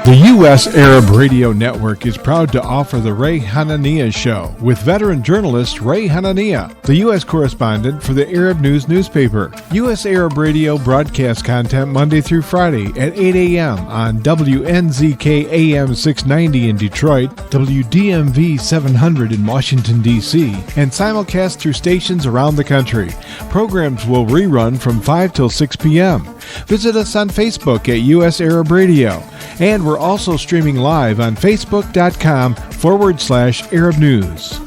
The U.S. Arab Radio Network is proud to offer the Ray Hanania Show with veteran journalist Ray Hanania, the U.S. correspondent for the Arab News newspaper. U.S. Arab Radio broadcasts content Monday through Friday at 8 a.m. on WNZK AM 690 in Detroit, WDMV 700 in Washington, D.C., and simulcast through stations around the country. Programs will rerun from 5 till 6 p.m. Visit us on Facebook at U.S. Arab Radio. And we're also streaming live on Facebook.com/Arab News.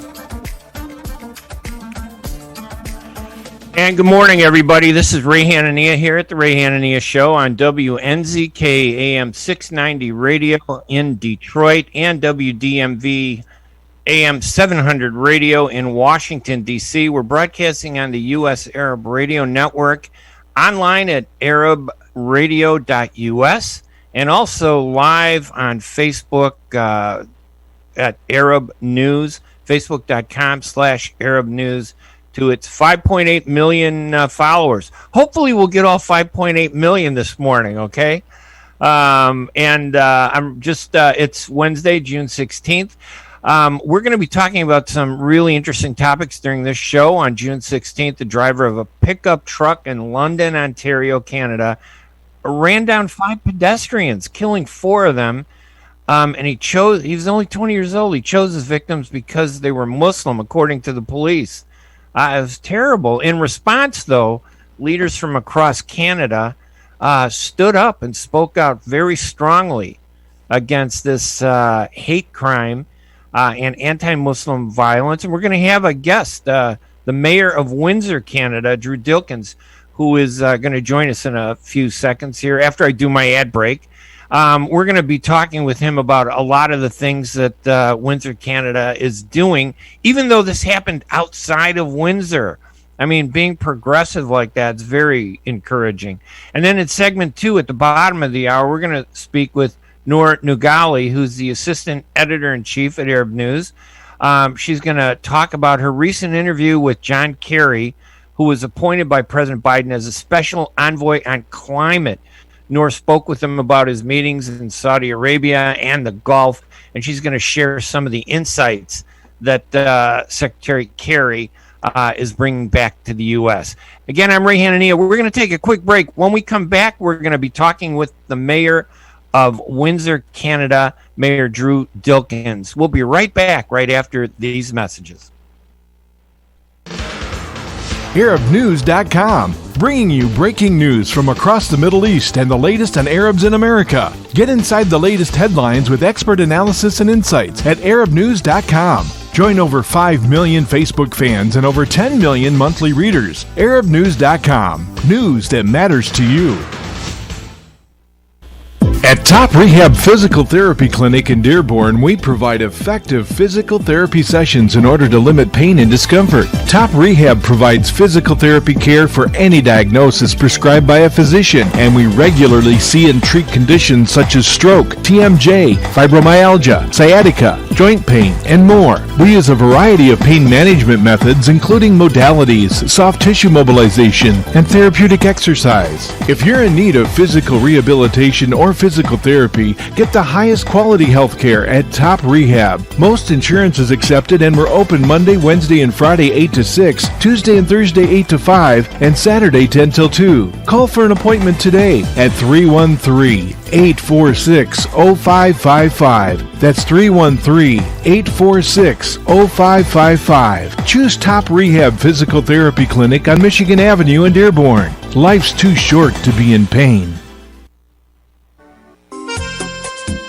And good morning, everybody. This is Ray Hanania here at the Ray Hanania Show on WNZK AM 690 Radio in Detroit and WDMV AM 700 Radio in Washington, D.C. We're broadcasting on the U.S. Arab Radio Network, online at arabradio.us. And also live on Facebook at Arab News, facebook.com/Arab News, to its 5.8 million followers. Hopefully we'll get all 5.8 million this morning, okay? It's Wednesday, June 16th. We're going to be talking about some really interesting topics during this show. On June 16th, the driver of a pickup truck in London, Ontario, Canada, ran down 5 pedestrians, killing 4 of them. And he was only 20 years old. He chose his victims because they were Muslim, according to the police. It was terrible. In response, though, leaders from across Canada stood up and spoke out very strongly against this hate crime and anti-Muslim violence. And we're going to have a guest, the mayor of Windsor, Canada, Drew Dilkens, who is going to join us in a few seconds here after I do my ad break. We're going to be talking with him about a lot of the things that Windsor, Canada is doing, even though this happened outside of Windsor. I mean, being progressive like that is very encouraging. And then in segment 2, at the bottom of the hour, we're going to speak with Noor Nugali, who's the assistant editor-in-chief at Arab News. She's going to talk about her recent interview with John Kerry, who was appointed by President Biden as a special envoy on climate. Noor spoke with him about his meetings in Saudi Arabia and the Gulf, and she's going to share some of the insights that Secretary Kerry is bringing back to the U.S. Again, I'm Ray Hanania. We're going to take a quick break. When we come back, we're going to be talking with the mayor of Windsor, Canada, Mayor Drew Dilkens. We'll be right back right after these messages. ArabNews.com, bringing you breaking news from across the Middle East and the latest on Arabs in America. Get inside the latest headlines with expert analysis and insights at ArabNews.com. Join over 5 million Facebook fans and over 10 million monthly readers. ArabNews.com, news that matters to you. At Top Rehab Physical Therapy Clinic in Dearborn, we provide effective physical therapy sessions in order to limit pain and discomfort. Top Rehab provides physical therapy care for any diagnosis prescribed by a physician, and we regularly see and treat conditions such as stroke, TMJ, fibromyalgia, sciatica, joint pain, and more. We use a variety of pain management methods, including modalities, soft tissue mobilization, and therapeutic exercise. If you're in need of physical rehabilitation or physical therapy, get the highest quality health care at Top Rehab. Most insurance is accepted, and we're open Monday, Wednesday, and Friday 8 to 6, Tuesday and Thursday 8 to 5, and Saturday 10 till 2. Call for an appointment today at 313-846-0555. That's 313-846-0555. Choose Top Rehab Physical Therapy Clinic on Michigan Avenue in Dearborn. Life's too short to be in pain.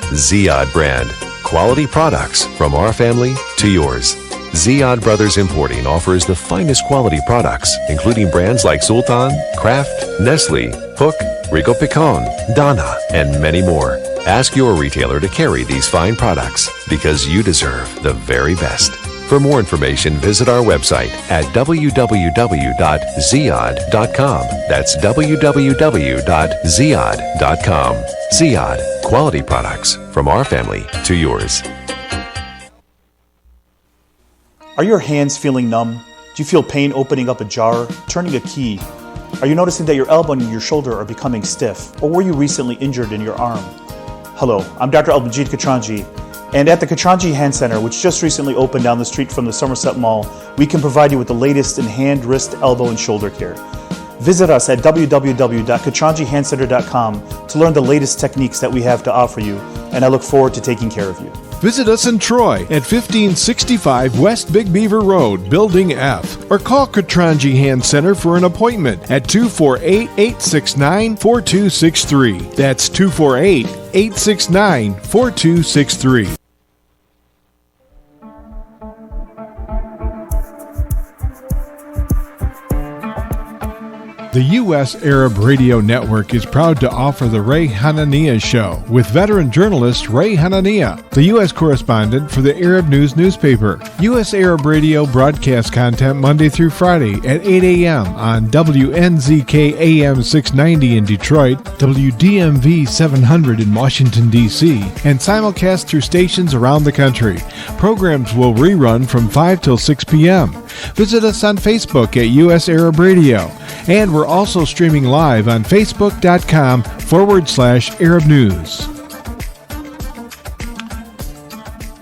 Ziyad brand. Quality products from our family to yours. Ziyad Brothers Importing offers the finest quality products, including brands like Sultan, Kraft, Nestle, Hook, Rico Picon, Donna, and many more. Ask your retailer to carry these fine products because you deserve the very best. For more information, visit our website at www.ziyad.com. That's www.ziyad.com. Ziyad, quality products from our family to yours. Are your hands feeling numb? Do you feel pain opening up a jar, turning a key? Are you noticing that your elbow and your shoulder are becoming stiff? Or were you recently injured in your arm? Hello, I'm Dr. Albajit Katranji, and at the Katranji Hand Center, which just recently opened down the street from the Somerset Mall, we can provide you with the latest in hand, wrist, elbow, and shoulder care. Visit us at www.katranjihandcenter.com to learn the latest techniques that we have to offer you, and I look forward to taking care of you. Visit us in Troy at 1565 West Big Beaver Road, Building F, or call Katranji Hand Center for an appointment at 248-869-4263. That's 248-869-4263. The U.S. Arab Radio Network is proud to offer the Ray Hanania Show with veteran journalist Ray Hanania, the U.S. correspondent for the Arab News newspaper. U.S. Arab Radio broadcasts content Monday through Friday at 8 a.m. on WNZK AM 690 in Detroit, WDMV 700 in Washington, D.C., and simulcast through stations around the country. Programs will rerun from 5 till 6 p.m. Visit us on Facebook at U.S. Arab Radio, and we're also streaming live on Facebook.com/Arab News.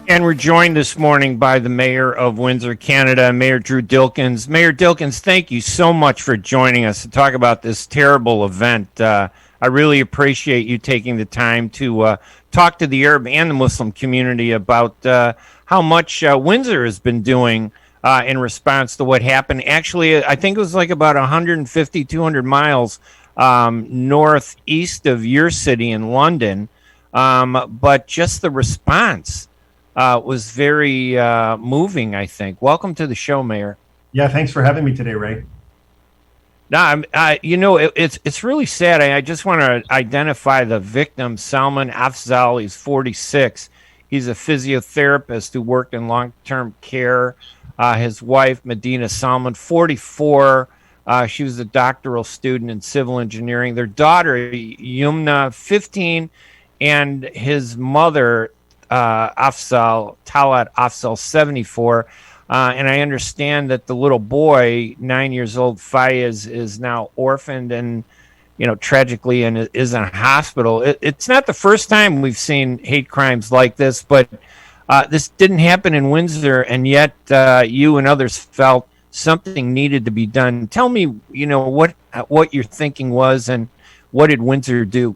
And we're joined this morning by the Mayor of Windsor, Canada, Mayor Drew Dilkens. Mayor Dilkens, thank you so much for joining us to talk about this terrible event. I really appreciate you taking the time to talk to the Arab and the Muslim community about how much Windsor has been doing in response to what happened. Actually, I think it was like about 150, 200 miles northeast of your city in London. But just the response was very moving, I think. Welcome to the show, Mayor. Yeah, thanks for having me today, Ray. No, it's really sad. I just want to identify the victim, Salman Afzal. He's 46. He's a physiotherapist who worked in long-term care. His wife, Medina Salman, 44. She was a doctoral student in civil engineering. Their daughter, Yumna, 15. And his mother, Talat Afzal, 74. And I understand that the little boy, 9 years old, Fayez, is now orphaned and, tragically is in a hospital. It's not the first time we've seen hate crimes like this, but this didn't happen in Windsor, and yet you and others felt something needed to be done. Tell me, what your thinking was, and what did Windsor do?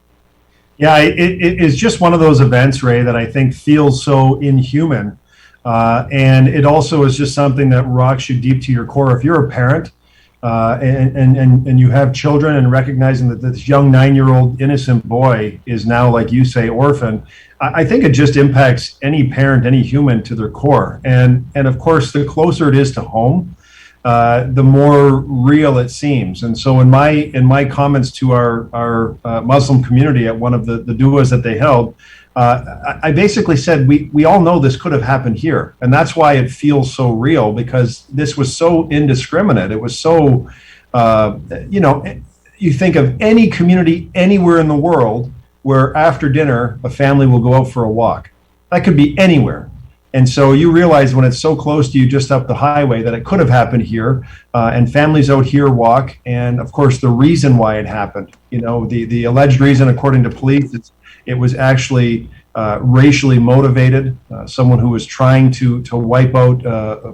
Yeah, it is just one of those events, Ray, that I think feels so inhuman. And it also is just something that rocks you deep to your core. If you're a parent and you have children, and recognizing that this young 9-year-old innocent boy is now, like you say, orphaned, I think it just impacts any parent, any human to their core. And of course, the closer it is to home, the more real it seems. And so in my comments to our Muslim community at one of the duas that they held, I basically said, we all know this could have happened here. And that's why it feels so real, because this was so indiscriminate. It was so, you think of any community anywhere in the world where after dinner, a family will go out for a walk. That could be anywhere. And so you realize when it's so close to you, just up the highway, that it could have happened here, and families out here walk. And of course, the reason why it happened, the alleged reason, according to police, it was actually racially motivated, someone who was trying to wipe out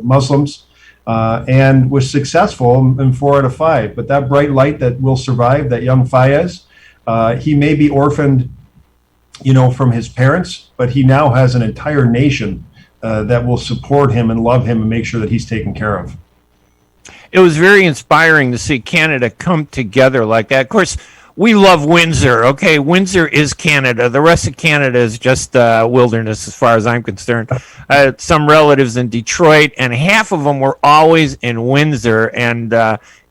Muslims, and was successful in 4 out of 5. But that bright light that will survive, that young Fayez, he may be orphaned, from his parents, but he now has an entire nation that will support him and love him and make sure that he's taken care of. It was very inspiring to see Canada come together like that. Of course, we love Windsor. Okay, Windsor is Canada. The rest of Canada is just wilderness, as far as I'm concerned. I had some relatives in Detroit, and half of them were always in Windsor, and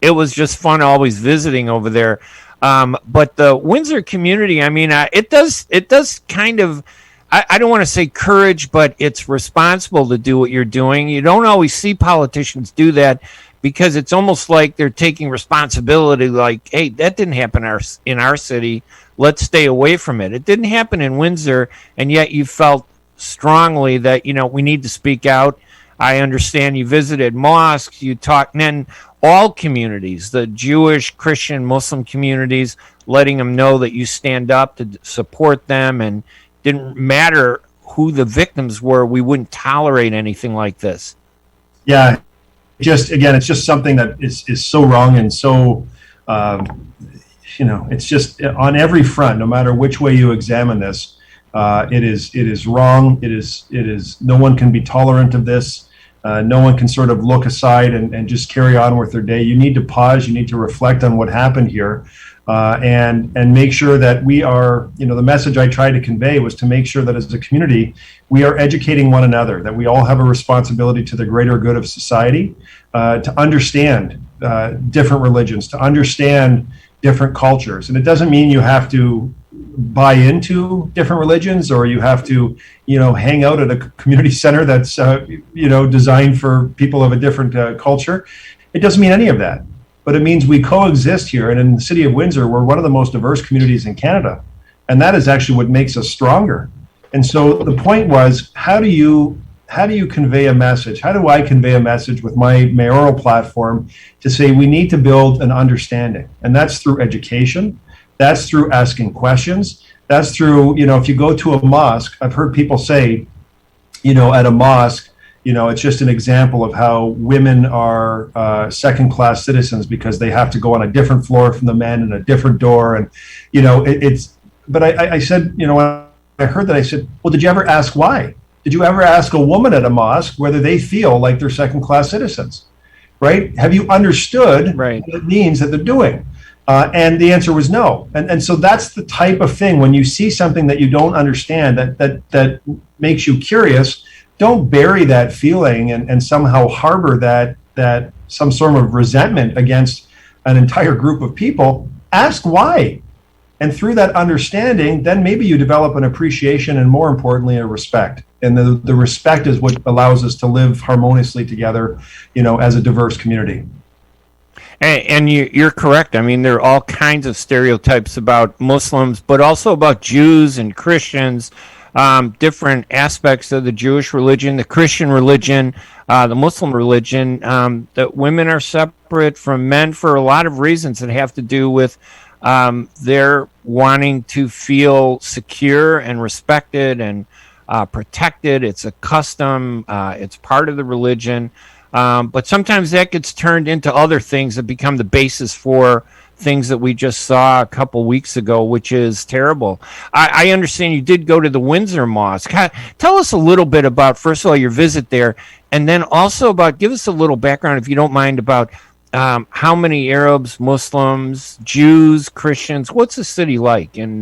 it was just fun always visiting over there. But the Windsor community, it does kind of, I don't want to say courage, but it's responsible to do what you're doing. You don't always see politicians do that, because it's almost like they're taking responsibility, like, hey, that didn't happen in our city. Let's stay away from it. It didn't happen in Windsor, and yet you felt strongly that, we need to speak out. I understand you visited mosques, you talked, and then all communities, the Jewish, Christian, Muslim communities, letting them know that you stand up to support them and didn't matter who the victims were, we wouldn't tolerate anything like this. Yeah, it's just something that is so wrong and so, it's just on every front, no matter which way you examine this, it is wrong. It is no one can be tolerant of this. No one can sort of look aside and just carry on with their day. You need to pause. You need to reflect on what happened here, and make sure that we are, the message I tried to convey was to make sure that as a community, we are educating one another, that we all have a responsibility to the greater good of society, to understand different religions, to understand different cultures. And it doesn't mean you have to buy into different religions, or you have to, hang out at a community center that's, designed for people of a different culture. It doesn't mean any of that, but it means we coexist here. And in the city of Windsor, we're one of the most diverse communities in Canada. And that is actually what makes us stronger. And so the point was, how do you convey a message? How do I convey a message with my mayoral platform to say we need to build an understanding? And that's through education. That's through asking questions. That's through, if you go to a mosque, I've heard people say, at a mosque, it's just an example of how women are second-class citizens because they have to go on a different floor from the men and a different door. And, but I said, when I heard that, I said, well, did you ever ask why? Did you ever ask a woman at a mosque whether they feel like they're second-class citizens, right? Have you understood what it means that they're doing? And the answer was no. And so that's the type of thing, when you see something that you don't understand, that makes you curious, don't bury that feeling and somehow harbor that some sort of resentment against an entire group of people. Ask why. And through that understanding, then maybe you develop an appreciation and, more importantly, a respect. And the respect is what allows us to live harmoniously together, as a diverse community. And you're correct. I mean, there are all kinds of stereotypes about Muslims, but also about Jews and Christians, different aspects of the Jewish religion, the Christian religion, the Muslim religion, that women are separate from men for a lot of reasons that have to do with their wanting to feel secure and respected and protected. It's a custom. It's part of the religion. But sometimes that gets turned into other things that become the basis for things that we just saw a couple weeks ago, which is terrible. I understand you did go to the Windsor Mosque. Tell us a little bit about, first of all, your visit there, and then also give us a little background, if you don't mind, about how many Arabs, Muslims, Jews, Christians, what's the city like in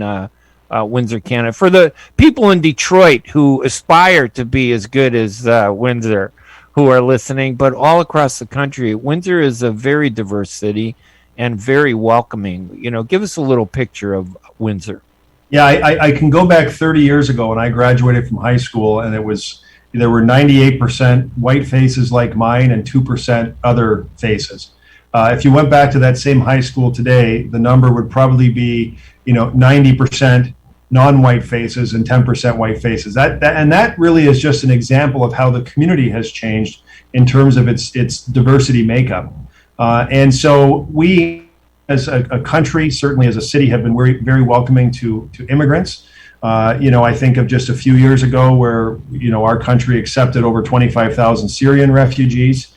Windsor, Canada, for the people in Detroit who aspire to be as good as Windsor, who are listening, but all across the country. Windsor is a very diverse city and very welcoming. Give us a little picture of Windsor. Yeah, I can go back 30 years ago when I graduated from high school, and there were 98% white faces like mine and 2% other faces. If you went back to that same high school today, the number would probably be 90% non-white faces and 10% white faces. That really is just an example of how the community has changed in terms of its diversity makeup. And so we, as a country, certainly as a city, have been very, very welcoming to immigrants. I think of just a few years ago where, our country accepted over 25,000 Syrian refugees.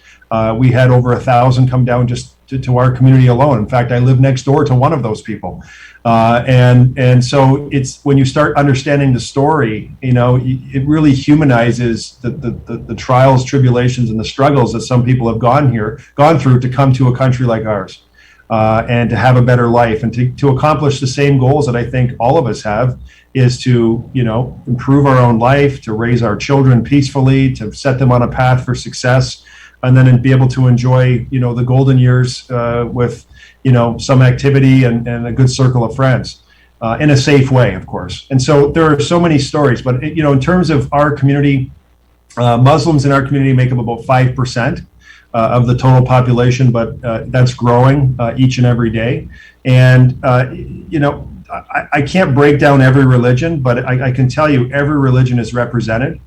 We had over 1,000 come down just to our community alone. In fact, I live next door to one of those people. And so it's when you start understanding the story, it really humanizes the trials, tribulations, and the struggles that some people have gone through to come to a country like ours, and to have a better life and to accomplish the same goals that I think all of us have, is to, improve our own life, to raise our children peacefully, to set them on a path for success, and then be able to enjoy, the golden years with, some activity and a good circle of friends, in a safe way, of course. And so there are so many stories, but, in terms of our community, Muslims in our community make up about 5% of the total population, but that's growing each and every day. And, I can't break down every religion, but I can tell you every religion is represented.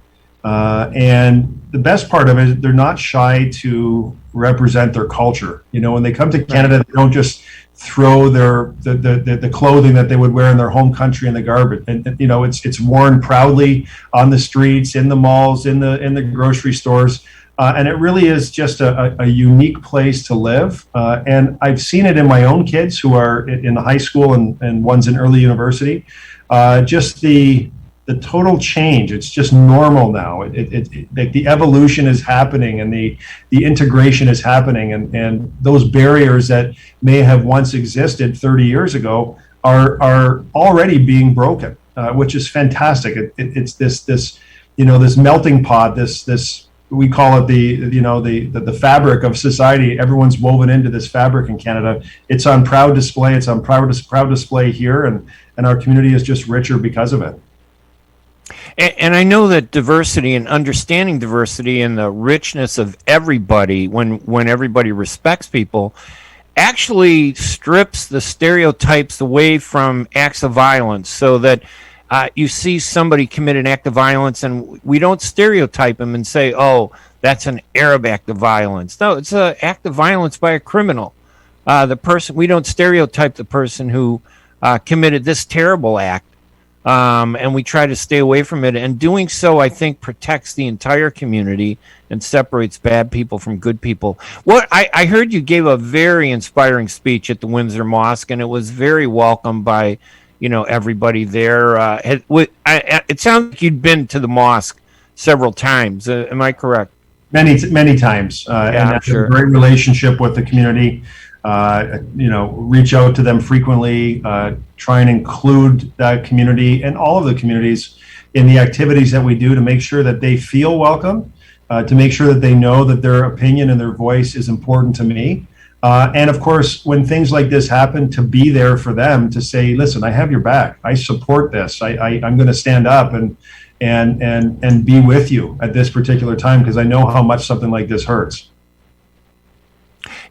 And the best part of it, they're not shy to represent their culture. When they come to Canada, they don't just throw the clothing that they would wear in their home country in the garbage. And you know, it's worn proudly on the streets, in the malls, in the grocery stores. And it really is just a unique place to live. And I've seen it in my own kids who are in the high school and one's in early university. Just the total change. It's just normal now. Like the evolution is happening and the integration is happening. And those barriers that may have once existed 30 years ago are already being broken, which is fantastic. It's this melting pot, this we call it the fabric of society. Everyone's woven into this fabric in Canada. It's on proud display. It's on proud display here, and our community is just richer because of it. And I know that diversity and understanding diversity and the richness of everybody, when everybody respects people, actually strips the stereotypes away from acts of violence, so that you see somebody commit an act of violence and we don't stereotype them and say, oh, that's an Arab act of violence. No, it's an act of violence by a criminal. We don't stereotype the person who committed this terrible act. And we try to stay away from it. And doing so, I think, protects the entire community and separates bad people from good people. I heard you gave a very inspiring speech at the Windsor Mosque, and it was very welcomed by everybody there. It sounds like you'd been to the mosque several times. Am I correct? Many times. And have a great relationship with the community. Reach out to them frequently, try and include that community and all of the communities in the activities that we do to make sure that they feel welcome, to make sure that they know that their opinion and their voice is important to me. And of course, when things like this happen, to be there for them, to say, listen, I have your back. I support this. I'm going to stand up and be with you at this particular time, because I know how much something like this hurts.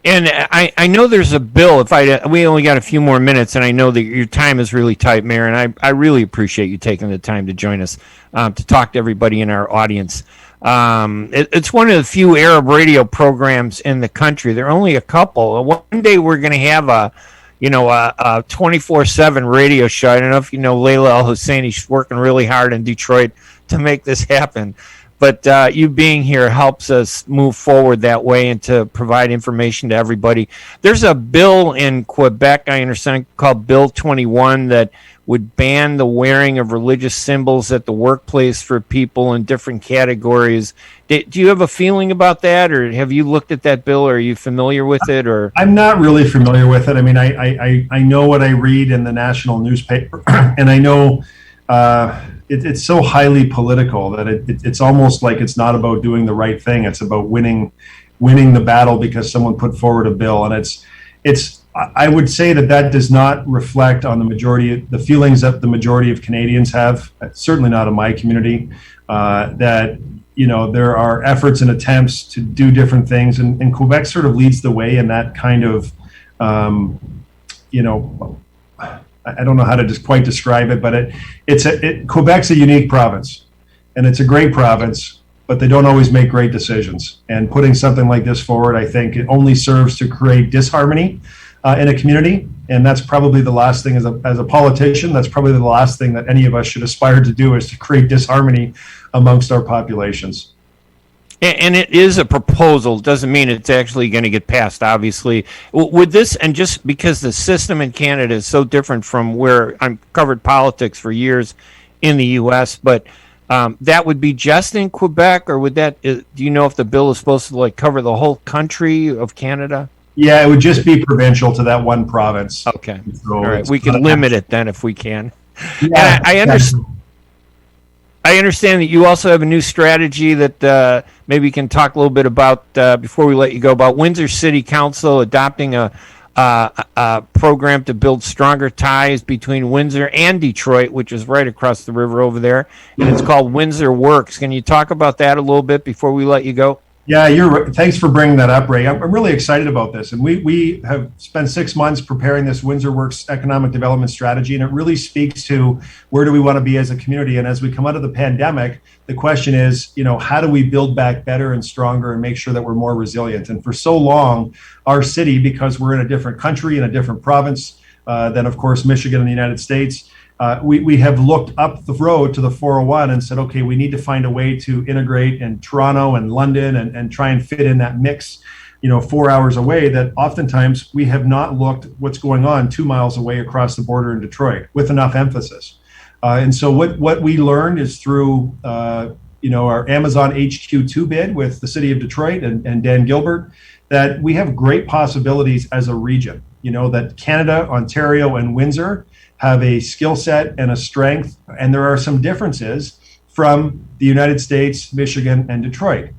And I know there's a bill. We only got a few more minutes, and I know that your time is really tight, Mayor, and I really appreciate you taking the time to join us to talk to everybody in our audience. It's one of the few Arab radio programs in the country. There are only a couple. One day we're going to have a 24/7 radio show. I don't know if you know Layla Al Husseini. She's working really hard in Detroit to make this happen. But you being here helps us move forward that way and to provide information to everybody. There's a bill in Quebec, I understand, called Bill 21 that would ban the wearing of religious symbols at the workplace for people in different categories. Do you have a feeling about that, or have you looked at that bill, or are you familiar with it? Or I'm not really familiar with it. I mean, I know what I read in the national newspaper, and I know it's so highly political that it's almost like it's not about doing the right thing. It's about winning the battle because someone put forward a bill, and I would say that does not reflect on the feelings that the majority of Canadians have. Certainly not in my community. That there are efforts and attempts to do different things, and Quebec sort of leads the way in that kind of I don't know how to just quite describe it, but Quebec's a unique province, and it's a great province, but they don't always make great decisions. And putting something like this forward, I think it only serves to create disharmony in a community, and that's probably the last thing as a politician. That's probably the last thing that any of us should aspire to do, is to create disharmony amongst our populations. And it is a proposal. Doesn't mean it's actually going to get passed, obviously. With this, and just because the system in Canada is so different from where I've covered politics for years in the U.S., but that would be just in Quebec, or would that? Do you know if the bill is supposed to cover the whole country of Canada? Yeah, it would just be provincial to that one province. Okay, so all right. We can limit it then if we can. Yeah, and I understand. I understand that you also have a new strategy that maybe you can talk a little bit about before we let you go, about Windsor City Council adopting a program to build stronger ties between Windsor and Detroit, which is right across the river over there, and it's called Windsor Works. Can you talk about that a little bit before we let you go? Yeah, thanks for bringing that up, Ray. I'm really excited about this. And we have spent 6 months preparing this Windsor Works economic development strategy, and it really speaks to where do we want to be as a community. And as we come out of the pandemic, the question is, how do we build back better and stronger and make sure that we're more resilient? And for so long, our city, because we're in a different country, in a different province than, of course, Michigan and the United States, we have looked up the road to the 401 and said, okay, we need to find a way to integrate in Toronto and London and try and fit in that mix, 4 hours away, that oftentimes we have not looked what's going on 2 miles away across the border in Detroit with enough emphasis. And so what we learned is through, our Amazon HQ2 bid with the city of Detroit and Dan Gilbert, that we have great possibilities as a region, that Canada, Ontario, and Windsor have a skill set and a strength, and there are some differences from the United States, Michigan, and Detroit.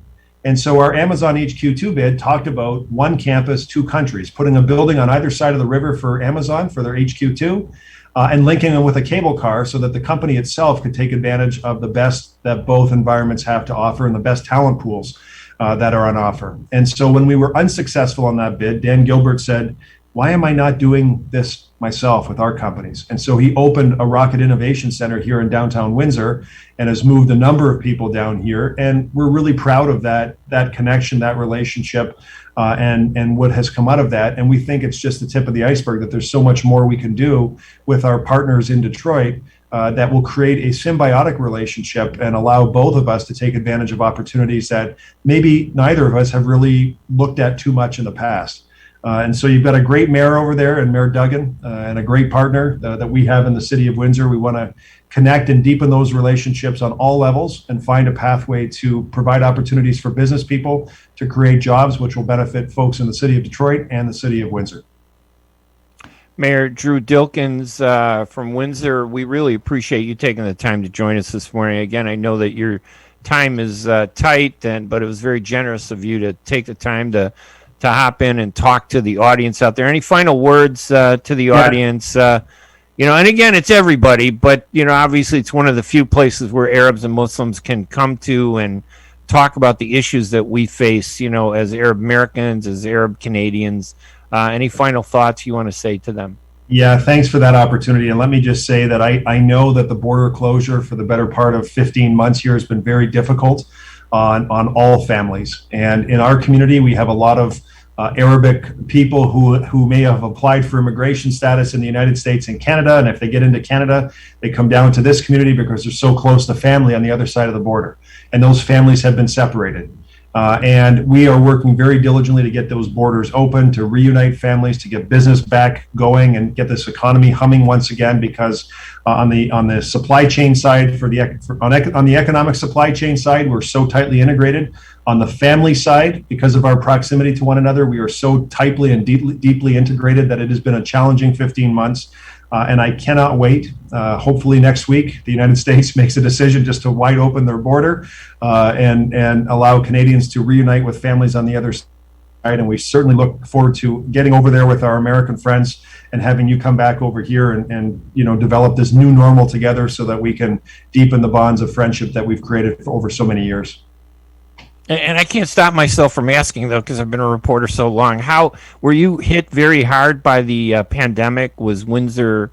And so our Amazon HQ2 bid talked about one campus, two countries, putting a building on either side of the river for Amazon for their HQ2, and linking them with a cable car so that the company itself could take advantage of the best that both environments have to offer and the best talent pools that are on offer. And so when we were unsuccessful on that bid, Dan Gilbert said, why am I not doing this myself with our companies? And so he opened a Rocket Innovation Center here in downtown Windsor and has moved a number of people down here. And we're really proud of that connection, that relationship, and what has come out of that. And we think it's just the tip of the iceberg, that there's so much more we can do with our partners in Detroit that will create a symbiotic relationship and allow both of us to take advantage of opportunities that maybe neither of us have really looked at too much in the past. And so you've got a great mayor over there, and Mayor Duggan, and a great partner that we have in the city of Windsor. We want to connect and deepen those relationships on all levels and find a pathway to provide opportunities for business people to create jobs, which will benefit folks in the city of Detroit and the city of Windsor. Mayor Drew Dilkens from Windsor, we really appreciate you taking the time to join us this morning. Again, I know that your time is tight, but it was very generous of you to take the time to hop in and talk to the audience out there. Any final words to the audience? And again, it's everybody, but, obviously it's one of the few places where Arabs and Muslims can come to and talk about the issues that we face, as Arab Americans, as Arab Canadians. Any final thoughts you want to say to them? Yeah, thanks for that opportunity. And let me just say that I know that the border closure for the better part of 15 months here has been very difficult on all families. And in our community, we have a lot of Arabic people who may have applied for immigration status in the United States and Canada. And if they get into Canada, they come down to this community because they're so close to family on the other side of the border. And those families have been separated. And we are working very diligently to get those borders open, to reunite families, to get business back going and get this economy humming once again, because on the supply chain side, on the economic supply chain side, we're so tightly integrated. On the family side, because of our proximity to one another, we are so tightly and deeply integrated that it has been a challenging 15 months. And I cannot wait. Hopefully next week, the United States makes a decision just to wide open their border and allow Canadians to reunite with families on the other side. And we certainly look forward to getting over there with our American friends and having you come back over here and develop this new normal together so that we can deepen the bonds of friendship that we've created for over so many years. And I can't stop myself from asking, though, because I've been a reporter so long. How were you hit very hard by the pandemic? Was Windsor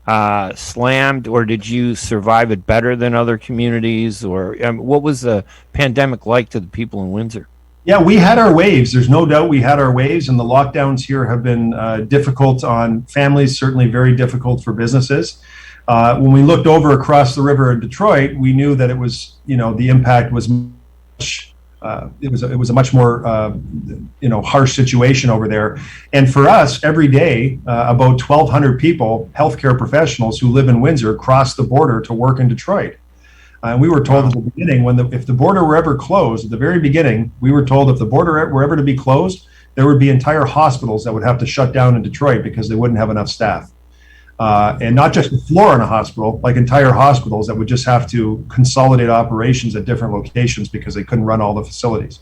slammed, or did you survive it better than other communities? Or what was the pandemic like to the people in Windsor? Yeah, we had our waves. There's no doubt we had our waves, and the lockdowns here have been difficult on families, certainly very difficult for businesses. When we looked over across the river in Detroit, we knew that it was, the impact was much. It was a much more harsh situation over there. And for us, every day, about 1,200 people, healthcare professionals who live in Windsor, cross the border to work in Detroit. And we were told at the beginning, if the border were ever closed, at the very beginning, we were told if the border were ever to be closed, there would be entire hospitals that would have to shut down in Detroit because they wouldn't have enough staff. And not just the floor in a hospital, like entire hospitals that would just have to consolidate operations at different locations because they couldn't run all the facilities.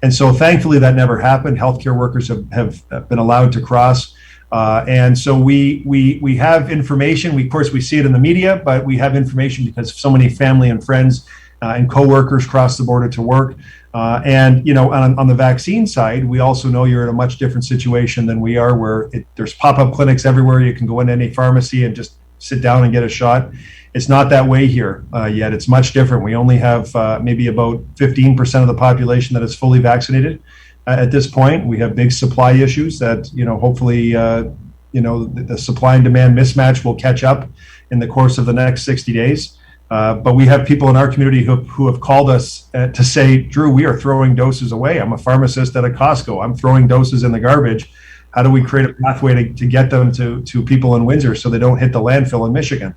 And so thankfully that never happened. Healthcare workers have been allowed to cross. And so we have information. Of course, we see it in the media, but we have information because so many family and friends and coworkers cross the border to work. And on the vaccine side, we also know you're in a much different situation than we are, where there's pop-up clinics everywhere. You can go into any pharmacy and just sit down and get a shot. It's not that way here yet. It's much different. We only have maybe about 15% of the population that is fully vaccinated at this point. We have big supply issues that, hopefully, the supply and demand mismatch will catch up in the course of the next 60 days. But we have people in our community who have called us to say, Drew, we are throwing doses away. I'm a pharmacist at a Costco. I'm throwing doses in the garbage. How do we create a pathway to get them to people in Windsor so they don't hit the landfill in Michigan?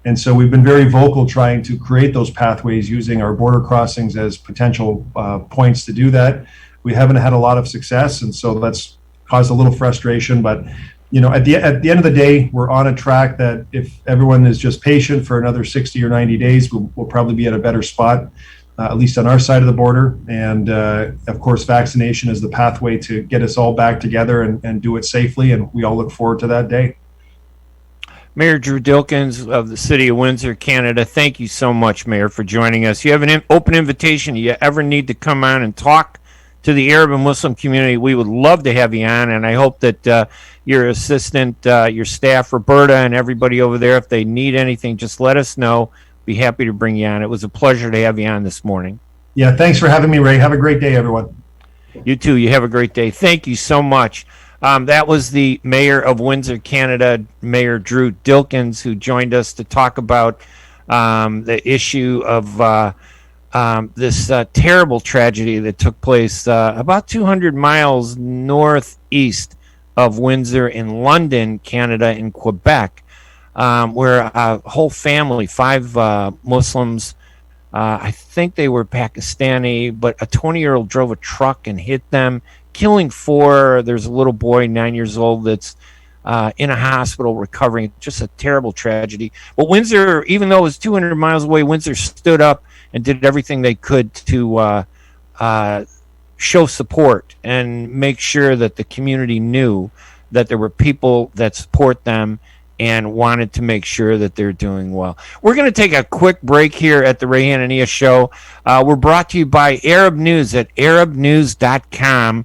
And so we've been very vocal trying to create those pathways using our border crossings as potential points to do that. We haven't had a lot of success, and so that's caused a little frustration. But at the end of the day, we're on a track that if everyone is just patient for another 60 or 90 days, we'll probably be at a better spot, at least on our side of the border. And of course, vaccination is the pathway to get us all back together and do it safely. And we all look forward to that day. Mayor Drew Dilkens of the City of Windsor, Canada, thank you so much, Mayor, for joining us. You have an open invitation. If you ever need to come on and talk to the Arab and Muslim community, we would love to have you on, and I hope that your assistant, your staff, Roberta, and everybody over there, if they need anything, just let us know. Be happy to bring you on. It was a pleasure to have you on this morning. Yeah, thanks for having me, Ray. Have a great day, everyone. You too. You have a great day. Thank you so much. That was the Mayor of Windsor, Canada, Mayor Drew Dilkens, who joined us to talk about the issue of this terrible tragedy that took place about 200 miles northeast of Windsor in London, Canada, in Quebec, where a whole family, 5 Muslims, I think they were Pakistani, but a 20-year-old drove a truck and hit them, killing 4. There's a little boy, 9 years old, that's in a hospital recovering. Just a terrible tragedy. But Windsor, even though it was 200 miles away, Windsor stood up and did everything they could to show support and make sure that the community knew that there were people that support them and wanted to make sure that they're doing well. We're going to take a quick break here at the Ray Hanania Show. We're brought to you by Arab News at arabnews.com.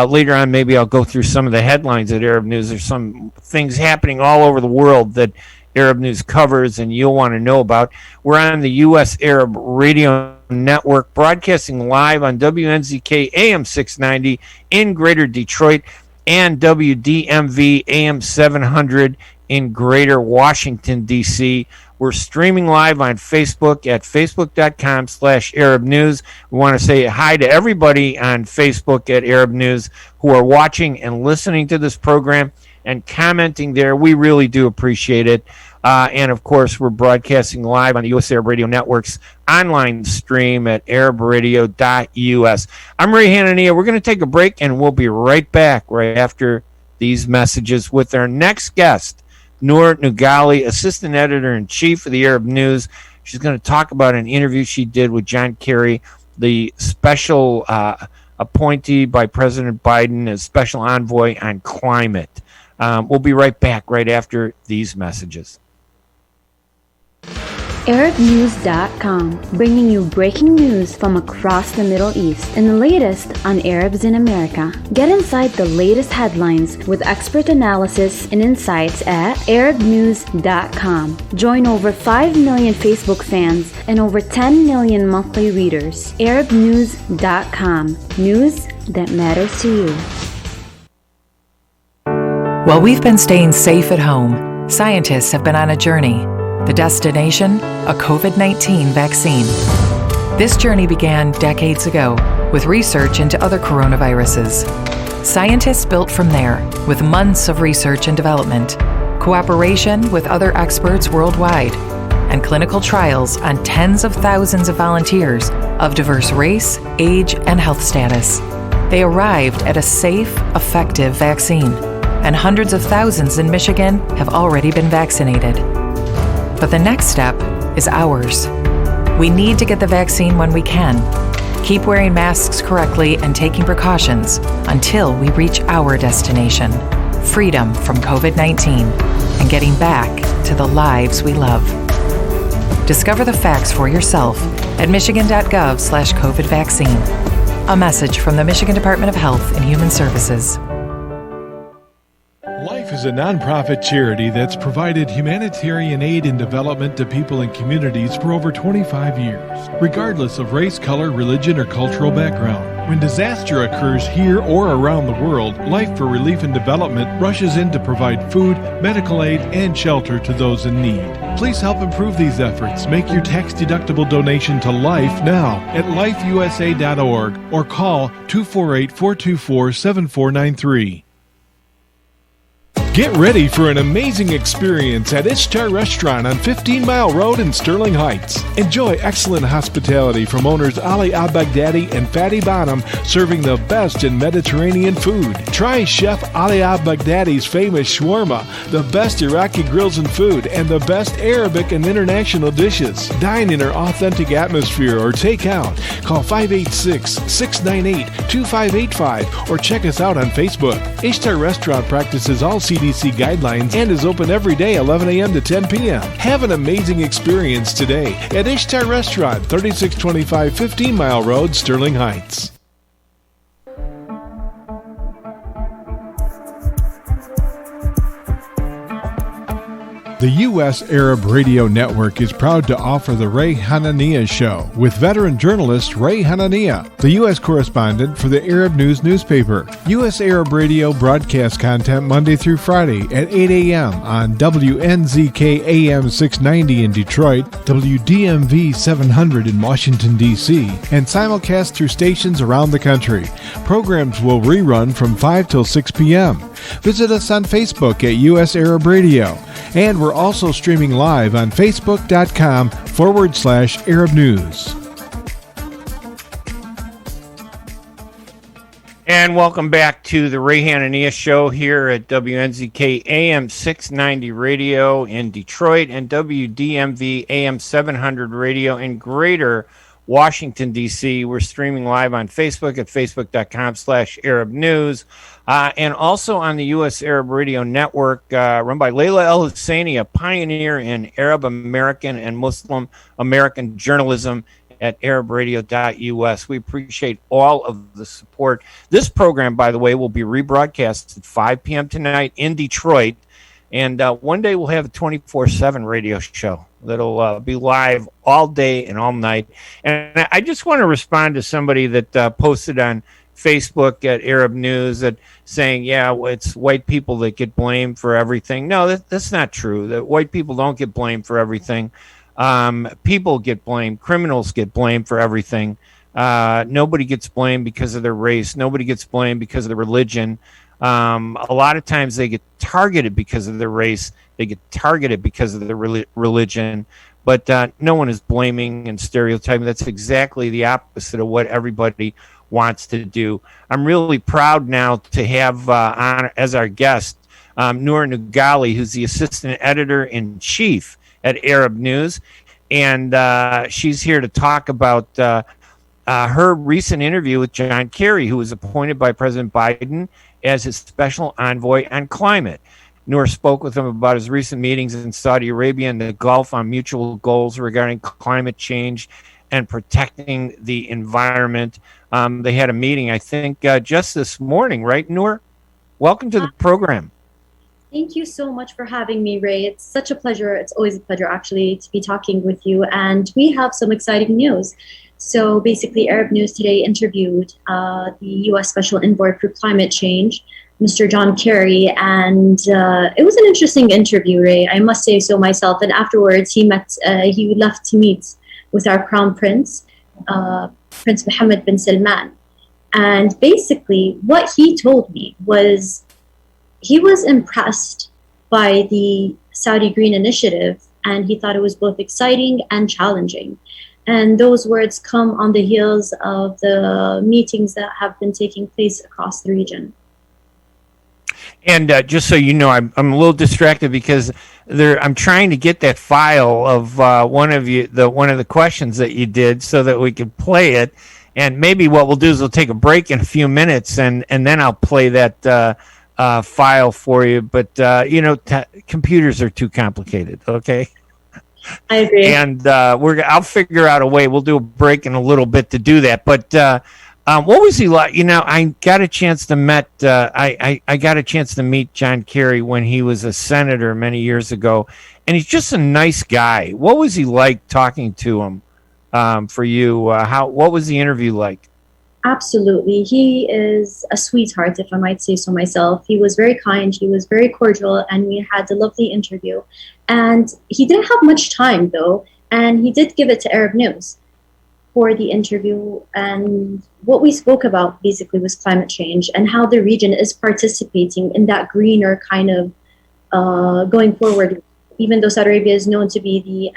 Later on, maybe I'll go through some of the headlines at Arab News. There's some things happening all over the world that Arab News covers and you'll want to know about. We're on the U.S. Arab Radio Network, broadcasting live on WNZK AM 690 in Greater Detroit and WDMV AM 700 in Greater Washington, D.C. We're streaming live on Facebook at facebook.com/Arab News. We want to say hi to everybody on Facebook at Arab News who are watching and listening to this program and commenting there. We really do appreciate it. And, of course, we're broadcasting live on the U.S. Arab Radio Network's online stream at arabradio.us. I'm Ray Hanania. We're going to take a break, and we'll be right back right after these messages with our next guest, Noor Nugali, Assistant Editor-in-Chief of the Arab News. She's going to talk about an interview she did with John Kerry, the special appointee by President Biden as Special Envoy on climate. We'll be right back right after these messages. ArabNews.com, bringing you breaking news from across the Middle East and the latest on Arabs in America. Get inside the latest headlines with expert analysis and insights at ArabNews.com. Join over 5 million Facebook fans and over 10 million monthly readers. ArabNews.com, news that matters to you. While we've been staying safe at home, scientists have been on a journey. The destination, a COVID-19 vaccine. This journey began decades ago with research into other coronaviruses. Scientists built from there with months of research and development, cooperation with other experts worldwide, and clinical trials on tens of thousands of volunteers of diverse race, age, and health status. They arrived at a safe, effective vaccine, and hundreds of thousands in Michigan have already been vaccinated. But the next step is ours. We need to get the vaccine when we can. Keep wearing masks correctly and taking precautions until we reach our destination, freedom from COVID-19, and getting back to the lives we love. Discover the facts for yourself at michigan.gov/COVID vaccine. A message from the Michigan Department of Health and Human Services. Life is a nonprofit charity that's provided humanitarian aid and development to people and communities for over 25 years, regardless of race, color, religion, or cultural background. When disaster occurs here or around the world, Life for Relief and Development rushes in to provide food, medical aid, and shelter to those in need. Please help improve these efforts. Make your tax-deductible donation to Life now at lifeusa.org or call 248-424-7493. Get ready for an amazing experience at Ishtar Restaurant on 15 Mile Road in Sterling Heights. Enjoy excellent hospitality from owners Ali Al-Baghdadi and Fatty Bonham, serving the best in Mediterranean food. Try Chef Ali Al-Baghdadi's famous shawarma, the best Iraqi grills and food, and the best Arabic and international dishes. Dine in our authentic atmosphere or take out. Call 586-698-2585 or check us out on Facebook. Ishtar Restaurant practices all CDC guidelines and is open every day 11 a.m. to 10 p.m. Have an amazing experience today at Ishtar Restaurant, 3625 15 Mile Road, Sterling Heights. The U.S. Arab Radio Network is proud to offer the Ray Hanania Show with veteran journalist Ray Hanania, the U.S. correspondent for the Arab News newspaper. U.S. Arab Radio broadcasts content Monday through Friday at 8 a.m. on WNZK AM 690 in Detroit, WDMV 700 in Washington, D.C., and simulcast through stations around the country. Programs will rerun from 5 till 6 p.m. Visit us on Facebook at U.S. Arab Radio. And we're also streaming live on Facebook.com/Arab News. And welcome back to the Ray Hanania Show here at WNZK AM 690 Radio in Detroit and WDMV AM 700 Radio in Greater Washington, D.C. We're streaming live on Facebook at Facebook.com/Arab News. And also on the U.S. Arab Radio Network, run by Layla El Husseini, a pioneer in Arab American and Muslim American journalism at arabradio.us. We appreciate all of the support. This program, by the way, will be rebroadcast at 5 p.m. tonight in Detroit. And one day we'll have a 24/7 radio show that'll be live all day and all night. And I just want to respond to somebody that posted on Facebook at Arab News that saying, yeah, it's white people that get blamed for everything. No, that's not true. That white people don't get blamed for everything. People get blamed. Criminals get blamed for everything. Nobody gets blamed because of their race. Nobody gets blamed because of their religion. A lot of times they get targeted because of their race. They get targeted because of their religion. But no one is blaming and stereotyping. That's exactly the opposite of what everybody wants to do. I'm really proud now to have on as our guest Noor Nugali, who's the assistant editor-in-chief at Arab News. And she's here to talk about her recent interview with John Kerry, who was appointed by President Biden as his special envoy on climate. Noor spoke with him about his recent meetings in Saudi Arabia and the Gulf on mutual goals regarding climate change and protecting the environment. They had a meeting, I think, just this morning, right, Noor? Welcome to the program. Thank you so much for having me, Ray. It's such a pleasure. It's always a pleasure, actually, to be talking with you. And we have some exciting news. So basically, Arab News today interviewed the U.S. Special Envoy for Climate Change, Mr. John Kerry, and it was an interesting interview, Ray. I must say so myself. And afterwards, he left to meet with our Crown Prince, Prince Mohammed bin Salman. And basically, what he told me was he was impressed by the Saudi Green Initiative, and he thought it was both exciting and challenging. And those words come on the heels of the meetings that have been taking place across the region. And just so you know, I'm a little distracted because I'm trying to get that file of one of the questions that you did so that we can play it. And maybe what we'll do is we'll take a break in a few minutes, and then I'll play that file for you. But computers are too complicated. Okay. I agree. And I'll figure out a way. We'll do a break in a little bit to do that. But What was he like? I got a chance to I got a chance to meet John Kerry when he was a senator many years ago, and he's just a nice guy. What was he like talking to him? For you, what was the interview like? Absolutely. He is a sweetheart, if I might say so myself. He was very kind, he was very cordial, and we had a lovely interview. And he didn't have much time, though, and he did give it to Arab News for the interview. And what we spoke about basically was climate change and how the region is participating in that greener kind of going forward. Even though Saudi Arabia is known to be the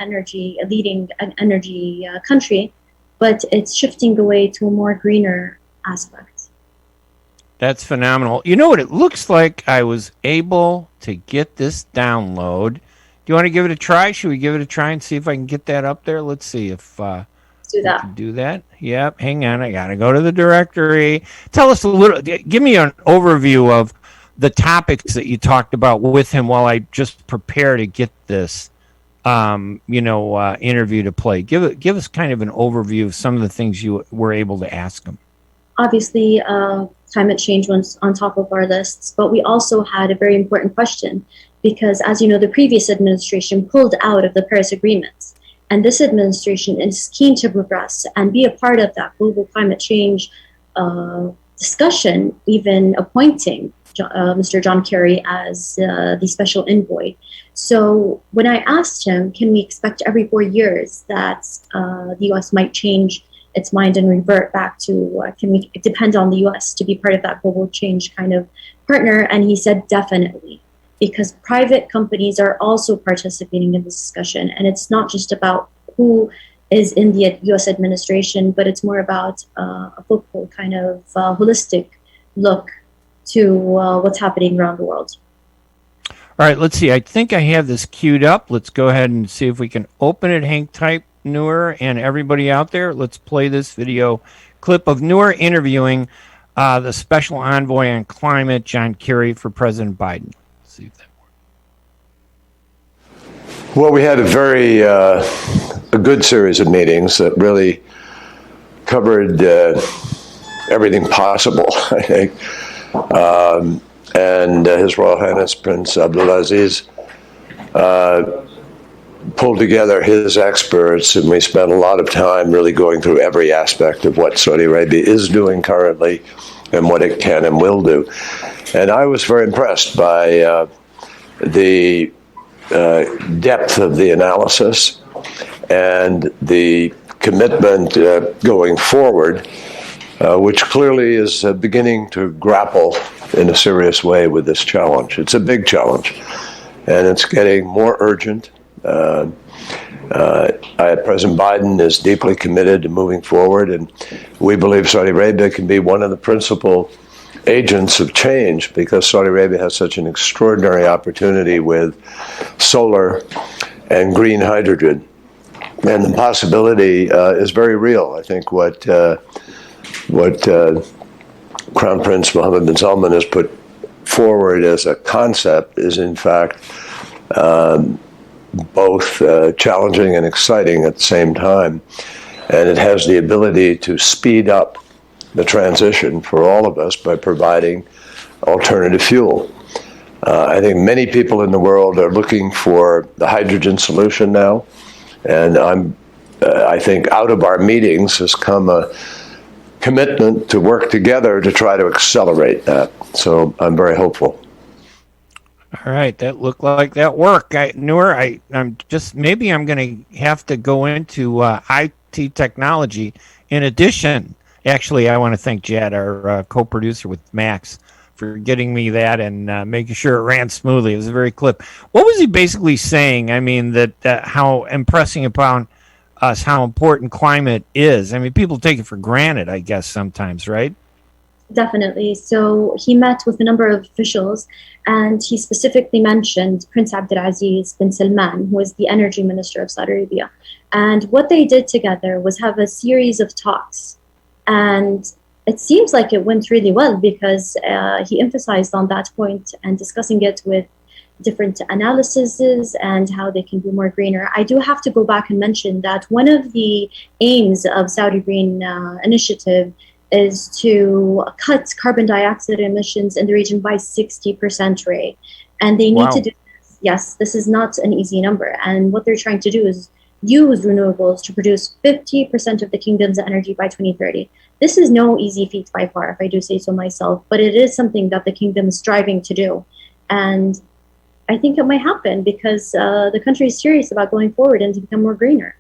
leading energy country, but it's shifting away to a more greener aspect. That's phenomenal. You know what it looks like? I was able to get this download. Do you want to give it a try? Should we give it a try and see if I can get that up there? Let's see if Let's do that. can do that. Yep. Hang on. I got to go to the directory. Tell us a little, give me an overview of the topics that you talked about with him while I just prepare to get this interview to play. Give us kind of an overview of some of the things you were able to ask him. Obviously, climate change was on top of our lists, but we also had a very important question because, as you know, the previous administration pulled out of the Paris Agreement, and this administration is keen to progress and be a part of that global climate change discussion, even appointing Mr. John Kerry as the Special Envoy. So when I asked him, can we expect every 4 years that the U.S. might change its mind and revert back to, can we depend on the U.S. to be part of that global change kind of partner? And he said, definitely, because private companies are also participating in this discussion. And it's not just about who is in the U.S. administration, but it's more about a focal kind of holistic look to what's happening around the world. All right, let's see. I think I have this queued up. Let's go ahead and see if we can open it. Hang tight, Noor, and everybody out there. Let's play this video clip of Noor interviewing the Special Envoy on Climate, John Kerry, for President Biden. Let's see if that works. Well, we had a good series of meetings that really covered everything possible, I think. And His Royal Highness Prince Abdulaziz pulled together his experts, and we spent a lot of time really going through every aspect of what Saudi Arabia is doing currently and what it can and will do. And I was very impressed by the depth of the analysis and the commitment going forward, which clearly is beginning to grapple in a serious way with this challenge. It's a big challenge, and it's getting more urgent. President Biden is deeply committed to moving forward, and we believe Saudi Arabia can be one of the principal agents of change because Saudi Arabia has such an extraordinary opportunity with solar and green hydrogen. And the possibility is very real. I think what Crown Prince Mohammed bin Salman has put forward as a concept is in fact both challenging and exciting at the same time. And it has the ability to speed up the transition for all of us by providing alternative fuel. I think many people in the world are looking for the hydrogen solution now. And I think out of our meetings has come a commitment to work together to try to accelerate that. So I'm very hopeful. All right, that looked like that work. Noor, I'm going to have to go into IT technology. In addition, actually, I want to thank Jad, our co-producer with Max, for getting me that and making sure it ran smoothly. It was a very clip. What was he basically saying? I mean, that how impressing upon us how important climate is. I mean, people take it for granted, I guess, sometimes, right? Definitely. So he met with a number of officials, and he specifically mentioned Prince Abdulaziz bin Salman, who is the energy minister of Saudi Arabia. And what they did together was have a series of talks. And it seems like it went really well because he emphasized on that point and discussing it with different analyses and how they can be more greener. I do have to go back and mention that one of the aims of Saudi Green Initiative is to cut carbon dioxide emissions in the region by 60% rate. And they need to do this. Yes, this is not an easy number. And what they're trying to do is use renewables to produce 50% of the kingdom's energy by 2030. This is no easy feat by far, if I do say so myself, but it is something that the kingdom is striving to do. And I think it might happen because the country is serious about going forward and to become more greener.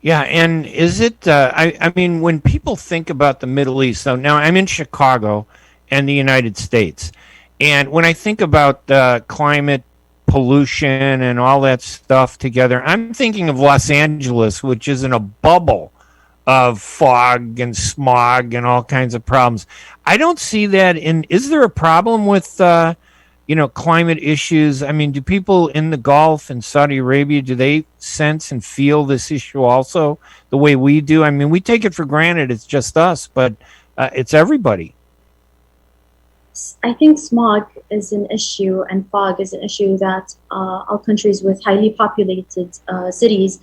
Yeah, and is it, I mean, when people think about the Middle East, so now I'm in Chicago and the United States, and when I think about climate pollution and all that stuff together, I'm thinking of Los Angeles, which is in a bubble of fog and smog and all kinds of problems. I don't see that is there a problem with, climate issues? I mean, do people in the Gulf and Saudi Arabia, do they sense and feel this issue also the way we do? I mean, we take it for granted it's just us, but it's everybody. I think smog is an issue and fog is an issue that all countries with highly populated cities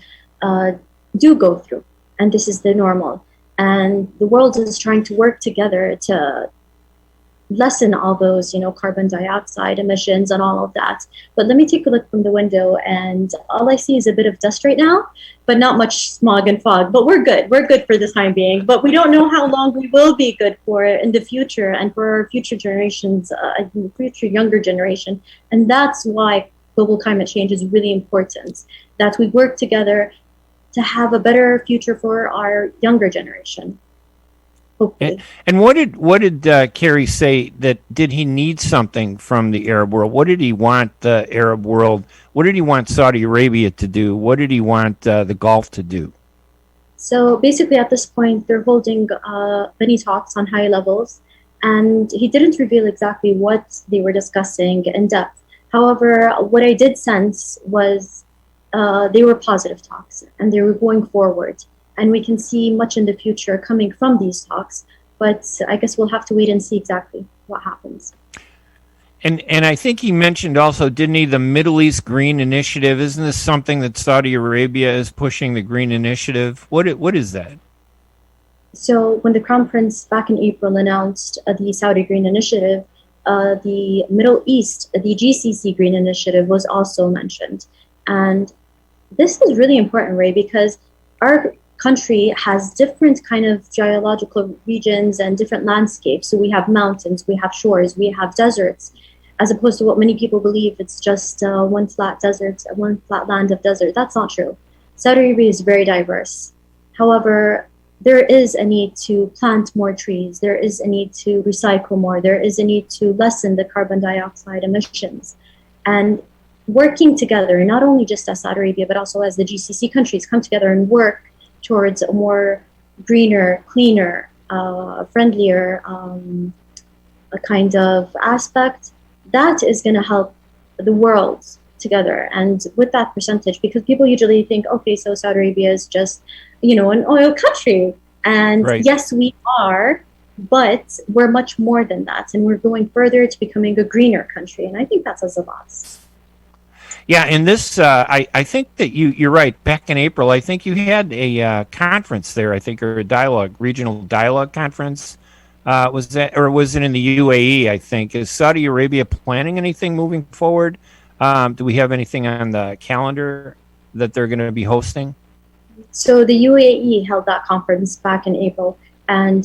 do go through. And this is the normal. And the world is trying to work together to lessen all those, carbon dioxide emissions and all of that. But let me take a look from the window, and all I see is a bit of dust right now, but not much smog and fog. But we're good. We're good for the time being. But we don't know how long we will be good for in the future and for our future generations, future younger generation. And that's why global climate change is really important, that we work together to have a better future for our younger generation. And what did Kerry say? That did he need something from the Arab world? What did he want the Arab world? What did he want Saudi Arabia to do? What did he want the Gulf to do? So basically, at this point, they're holding many talks on high levels, and he didn't reveal exactly what they were discussing in depth. However, what I did sense was they were positive talks, and they were going forward. And we can see much in the future coming from these talks, but I guess we'll have to wait and see exactly what happens. And I think he mentioned also, didn't he, the Middle East Green Initiative? Isn't this something that Saudi Arabia is pushing, the Green Initiative? What is that? So when the Crown Prince back in April announced the Saudi Green Initiative, the Middle East, the GCC Green Initiative was also mentioned. And this is really important, Ray, because our country has different kind of geological regions and different landscapes. So we have mountains, we have shores, we have deserts, as opposed to what many people believe it's just one flat desert, one flat land of desert. That's not true. Saudi Arabia is very diverse. However, there is a need to plant more trees. There is a need to recycle more. There is a need to lessen the carbon dioxide emissions. And working together, not only just as Saudi Arabia, but also as the GCC countries come together and work towards a more greener, cleaner, friendlier kind of aspect, that is going to help the world together. And with that percentage, because people usually think, okay, so Saudi Arabia is just, an oil country. And right. Yes, we are, but we're much more than that. And we're going further to becoming a greener country. And I think that says a lot. Yeah, and this, I think that you're right. Back in April, I think you had a conference there, I think, or a regional dialogue conference. Was that, or was it in the UAE, I think? Is Saudi Arabia planning anything moving forward? Do we have anything on the calendar that they're going to be hosting? So the UAE held that conference back in April, and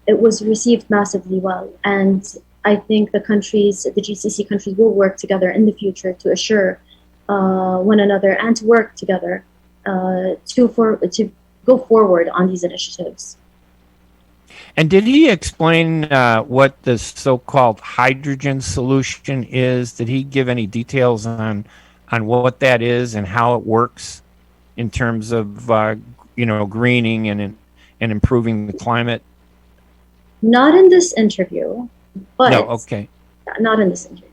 it was received massively well. And I think the GCC countries will work together in the future to assure one another and to work together to go forward on these initiatives. And did he explain what the so-called hydrogen solution is? Did he give any details on what that is and how it works in terms of greening and improving the climate? Not in this interview, but no, okay. Not in this interview.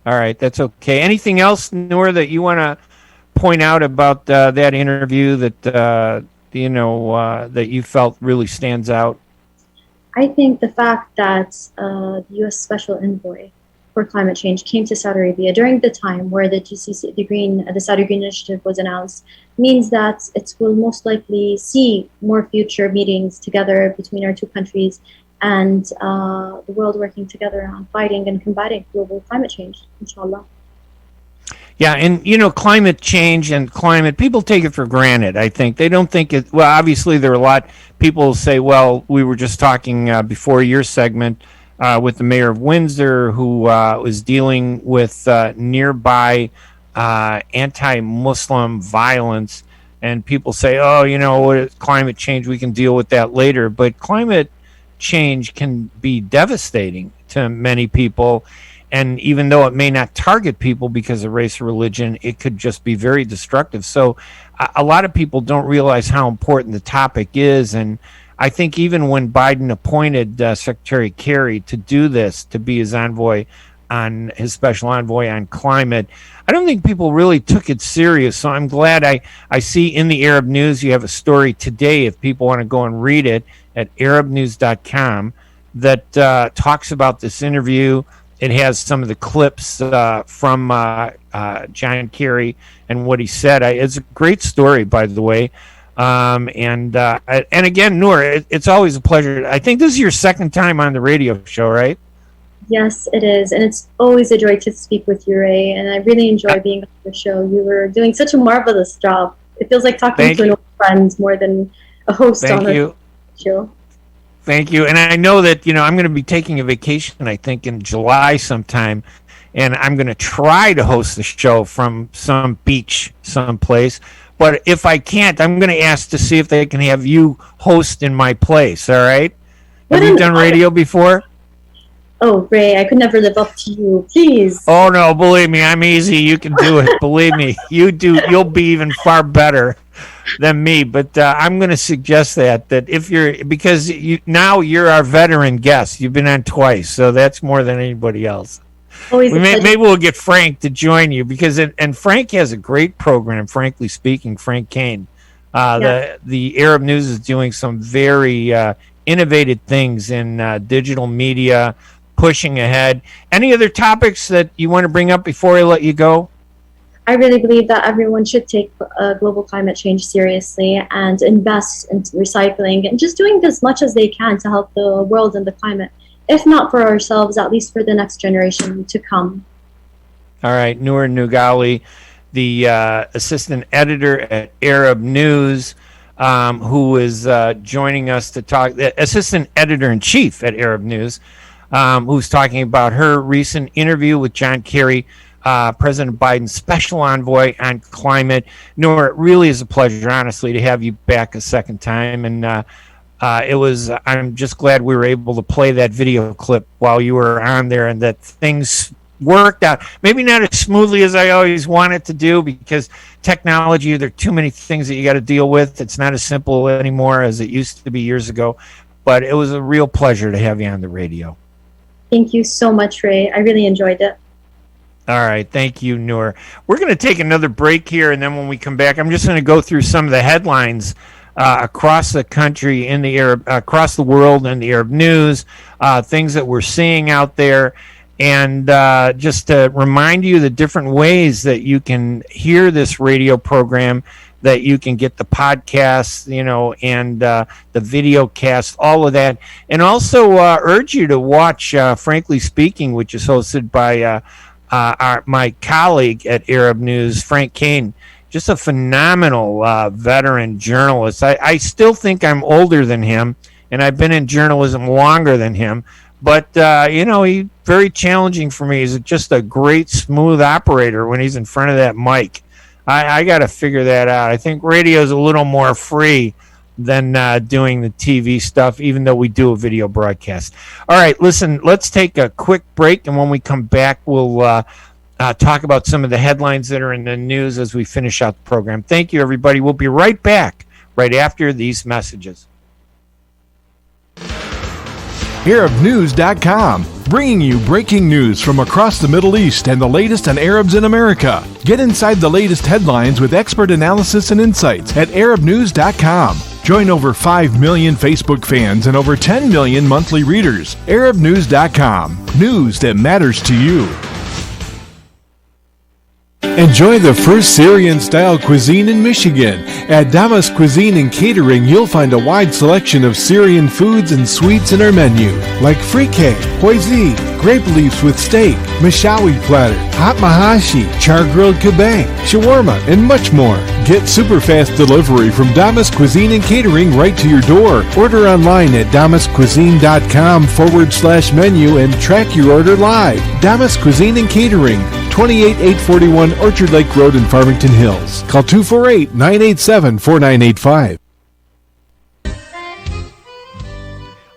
All right, that's okay. Anything else, Noor, that you want to point out about that interview that that you felt really stands out? I think the fact that the U.S. Special Envoy for climate change came to Saudi Arabia during the time where the GCC, the Saudi Green Initiative was announced, means that it will most likely see more future meetings together between our two countries and the world working together on fighting and combating global climate change, inshallah. Yeah, and climate change and climate, people take it for granted, I think. They don't think it, well, obviously there are a lot, people say, well, we were just talking before your segment with the mayor of Windsor who was dealing with nearby anti-Muslim violence, and people say, oh, climate change, we can deal with that later. But climate change can be devastating to many people. And even though it may not target people because of race or religion, it could just be very destructive. So a lot of people don't realize how important the topic is. And I think even when Biden appointed Secretary Kerry to do this, to be his special envoy on climate, I don't think people really took it serious. So I'm glad I see in the Arab News, you have a story today, if people want to go and read it, at arabnews.com, that talks about this interview. It has some of the clips from John Kerry and what he said. It's a great story, by the way. And again, Noor, it's always a pleasure. I think this is your second time on the radio show, right? Yes, it is. And it's always a joy to speak with you, Ray. And I really enjoy being on the show. You were doing such a marvelous job. It feels like talking to an old friend more than a host on a show. Thank you. And I know that, I'm going to be taking a vacation, I think, in July sometime. And I'm going to try to host the show from some beach someplace. But if I can't, I'm going to ask to see if they can have you host in my place. All right? Have you done radio before? Oh, Ray, I could never live up to you. Please. Oh, no, believe me, I'm easy. You can do it. Believe me. You'll be even far better than me. But I'm going to suggest that if because you're our veteran guest. You've been on twice, so that's more than anybody else. Maybe we'll get Frank to join you, because and Frank has a great program, frankly speaking, Frank Kane. The Arab News is doing some very innovative things in digital media, pushing ahead. Any other topics that you want to bring up before I let you go? I really believe that everyone should take global climate change seriously and invest in recycling and just doing as much as they can to help the world and the climate. If not for ourselves, at least for the next generation to come. All right, Noor Nugali, the assistant editor at Arab News, who is joining us to talk, the assistant editor-in-chief at Arab News, who's talking about her recent interview with John Kerry, President Biden's special envoy on climate. Noor, it really is a pleasure, honestly, to have you back a second time. And I'm just glad we were able to play that video clip while you were on there, and that things worked out. Maybe not as smoothly as I always wanted to do, because technology, there are too many things that you got to deal with. It's not as simple anymore as it used to be years ago. But it was a real pleasure to have you on the radio. Thank you so much, Ray. I really enjoyed it. All right. Thank you, Noor. We're going to take another break here, and then when we come back, I'm just going to go through some of the headlines across the country, across the world in the Arab News, things that we're seeing out there, and just to remind you the different ways that you can hear this radio program, that you can get the podcasts, and the video cast, all of that. And also urge you to watch Frankly Speaking, which is hosted by my colleague at Arab News, Frank Kane. Just a phenomenal veteran journalist. I still think I'm older than him, and I've been in journalism longer than him. But, he's very challenging for me. He's just a great, smooth operator when he's in front of that mic. I got to figure that out. I think radio is a little more free than doing the TV stuff, even though we do a video broadcast. All right, listen, let's take a quick break, and when we come back, we'll talk about some of the headlines that are in the news as we finish out the program. Thank you, everybody. We'll be right back right after these messages. ArabNews.com, bringing you breaking news from across the Middle East and the latest on Arabs in America. Get inside the latest headlines with expert analysis and insights at ArabNews.com. Join over 5 million Facebook fans and over 10 million monthly readers. ArabNews.com. News that matters to you. Enjoy the first Syrian-style cuisine in Michigan. At Damas Cuisine and Catering, you'll find a wide selection of Syrian foods and sweets in our menu, like frikeh, hoisin, grape leaves with steak, mashawi platter, hot mahashi, char-grilled kebab, shawarma, and much more. Get super fast delivery from Damas Cuisine and Catering right to your door. Order online at damascuisine.com/menu and track your order live. Damas Cuisine and Catering, 28841 Orchard Lake Road in Farmington Hills. Call 248-987-4985.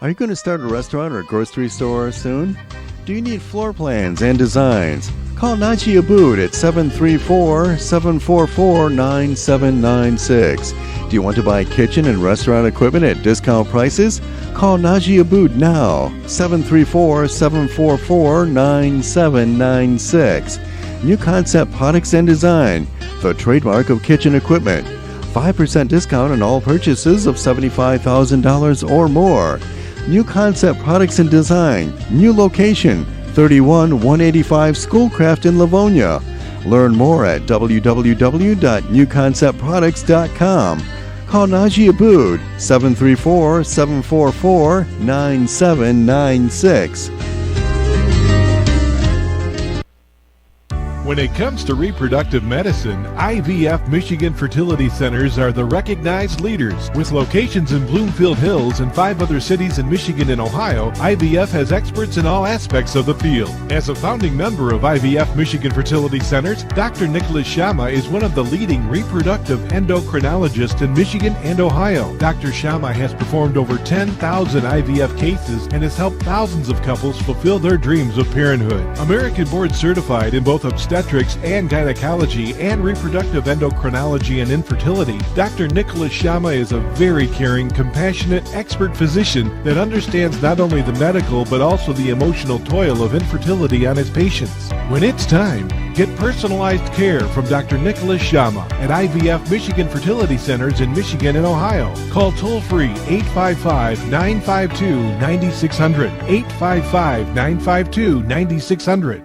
Are you going to start a restaurant or a grocery store soon? Do you need floor plans and designs? Call Najee Abood at 734-744-9796. Do you want to buy kitchen and restaurant equipment at discount prices? Call Najee Abood now, 734-744-9796. New Concept Products and Design, the trademark of kitchen equipment. 5% discount on all purchases of $75,000 or more. New Concept Products and Design, new location, 31185 Schoolcraft in Livonia. Learn more at www.newconceptproducts.com. Call Najee Abood, 734-744-9796. When it comes to reproductive medicine, IVF Michigan Fertility Centers are the recognized leaders. With locations in Bloomfield Hills and 5 other cities in Michigan and Ohio, IVF has experts in all aspects of the field. As a founding member of IVF Michigan Fertility Centers, Dr. Nicholas Shama is one of the leading reproductive endocrinologists in Michigan and Ohio. Dr. Shama has performed over 10,000 IVF cases and has helped thousands of couples fulfill their dreams of parenthood. American board certified in both obstetrics and gynecology and reproductive endocrinology and infertility, Dr. Nicholas Shama is a very caring, compassionate, expert physician that understands not only the medical but also the emotional toil of infertility on his patients. When it's time, get personalized care from Dr. Nicholas Shama at IVF Michigan Fertility Centers in Michigan and Ohio. Call toll-free 855-952-9600, 855-952-9600.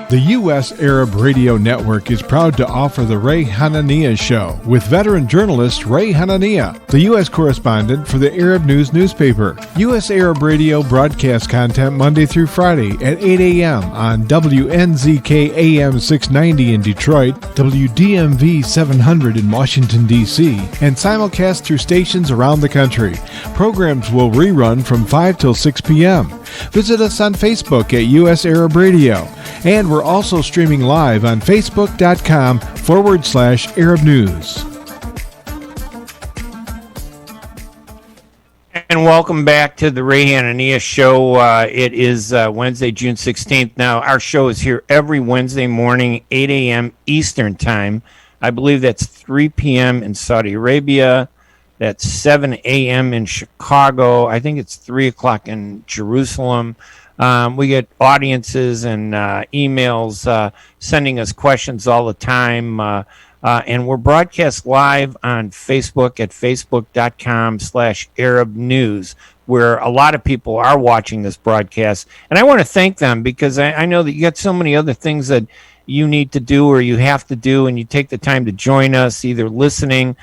The U.S. Arab Radio Network is proud to offer the Ray Hanania Show with veteran journalist Ray Hanania, the U.S. correspondent for the Arab News newspaper. U.S. Arab Radio broadcasts content Monday through Friday at 8 a.m. on WNZK AM 690 in Detroit, WDMV 700 in Washington, D.C., and simulcast through stations around the country. Programs will rerun from 5 till 6 p.m. Visit us on Facebook at U.S. Arab Radio, and we're also streaming live on Facebook.com/Arab News. And welcome back to the Ray Hanania Show. It is Wednesday, June 16th. Now, our show is here every Wednesday morning, 8 a.m. Eastern Time. I believe that's 3 p.m. in Saudi Arabia. That's 7 a.m. in Chicago. I think it's 3 o'clock in Jerusalem. We get audiences and emails sending us questions all the time. And we're broadcast live on Facebook at facebook.com/Arab News, where a lot of people are watching this broadcast. And I want to thank them because I know that you got so many other things that you need to do or you have to do, and you take the time to join us, either listening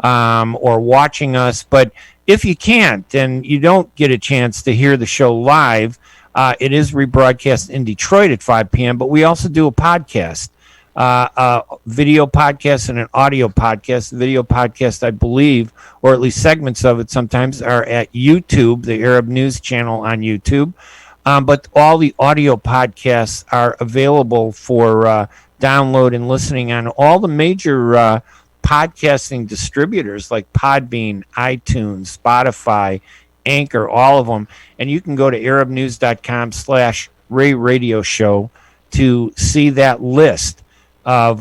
or watching us. But if you can't and you don't get a chance to hear the show live, it is rebroadcast in Detroit at 5 p.m., but we also do a podcast, a video podcast and an audio podcast. The video podcast, I believe, or at least segments of it sometimes, are at YouTube, the Arab News channel on YouTube. But all the audio podcasts are available for download and listening on all the major podcasting distributors like Podbean, iTunes, Spotify, Anchor, all of them. And you can go to arabnews.com/Ray Radio Show to see that list of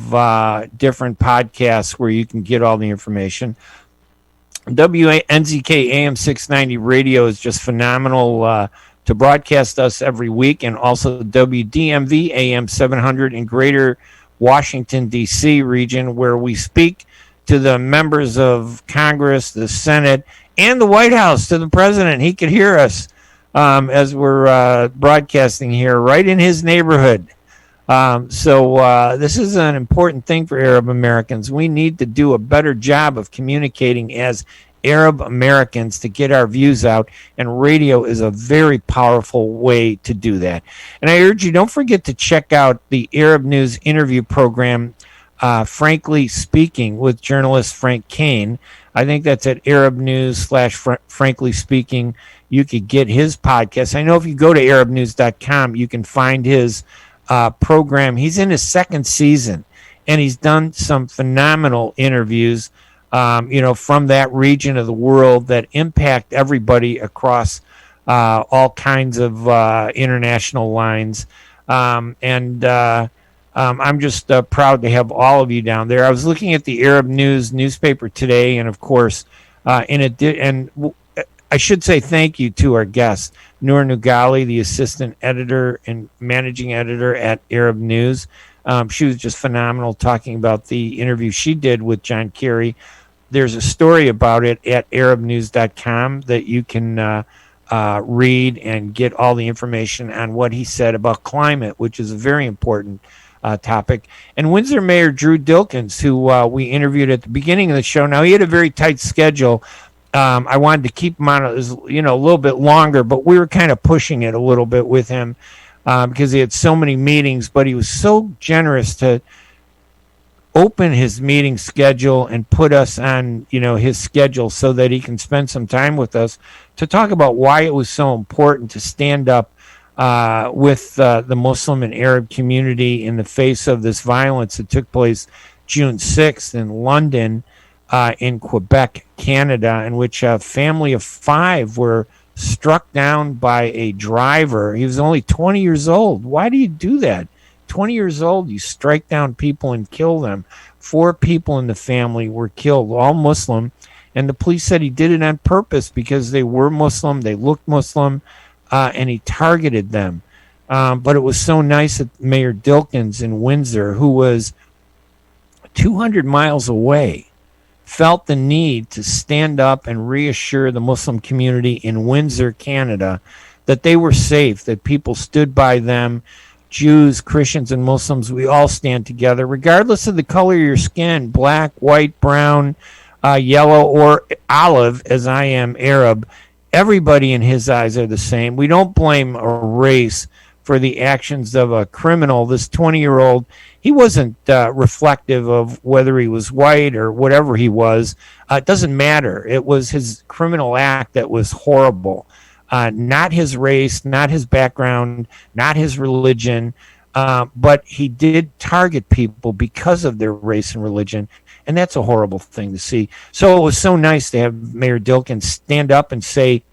different podcasts where you can get all the information. WNZK AM 690 Radio is just phenomenal to broadcast us every week, and also WDMV AM 700 in Greater Washington, D.C. region, where we speak to the members of Congress, the Senate, and the White House, to the president. He could hear us as we're broadcasting here right in his neighborhood. So this is an important thing for Arab Americans. We need to do a better job of communicating as Arab Americans to get our views out, and radio is a very powerful way to do that. And I urge you, don't forget to check out the Arab News interview program, Frankly Speaking, with journalist Frank Kane. I think that's at Arab News / Frankly Speaking. You could get his podcast. I know if you go to ArabNews.com, you can find his program. He's in his second season, and he's done some phenomenal interviews from that region of the world that impact everybody across all kinds of international lines. I'm just proud to have all of you down there. I was looking at the Arab News newspaper today, and of course, I should say thank you to our guest, Noor Nugali, the assistant editor and managing editor at Arab News. She was just phenomenal talking about the interview she did with John Kerry. There's a story about it at arabnews.com that you can read and get all the information on what he said about climate, which is a very important topic. And Windsor Mayor Drew Dilkens, who we interviewed at the beginning of the show. Now, he had a very tight schedule. I wanted to keep him on a little bit longer, but we were kind of pushing it a little bit with him because he had so many meetings, but he was so generous to open his meeting schedule and put us on, his schedule so that he can spend some time with us to talk about why it was so important to stand up with the Muslim and Arab community in the face of this violence that took place June 6th in London, in Quebec, Canada, in which a family of 5 were struck down by a driver. He was only 20 years old. Why do you do that? 20 years old, you strike down people and kill them. 4 people in the family were killed, all Muslim, and the police said he did it on purpose because they were Muslim, they looked Muslim, and he targeted them. But it was so nice that Mayor Dilkens in Windsor, who was 200 miles away, felt the need to stand up and reassure the Muslim community in Windsor, Canada, that they were safe, that people stood by them. Jews, Christians, and Muslims, we all stand together, regardless of the color of your skin, black, white, brown, yellow, or olive, as I am Arab. Everybody in his eyes are the same. We don't blame a race for the actions of a criminal. This 20-year-old, he wasn't reflective of whether he was white or whatever he was. It doesn't matter. It was his criminal act that was horrible. Not his race, not his background, not his religion, but he did target people because of their race and religion, and that's a horrible thing to see. So it was so nice to have Mayor Dilkens stand up and say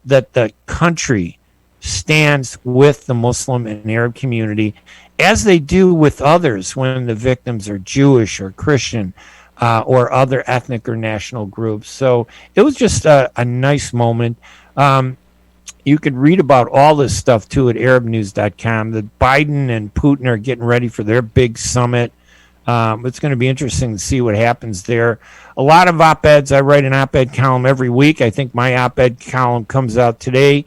that the country stands with the Muslim and Arab community, as they do with others when the victims are Jewish or Christian or other ethnic or national groups. So it was just a nice moment. You could read about all this stuff, too, at ArabNews.com. That Biden and Putin are getting ready for their big summit. It's going to be interesting to see what happens there. A lot of op-eds. I write an op-ed column every week. I think my op-ed column comes out today,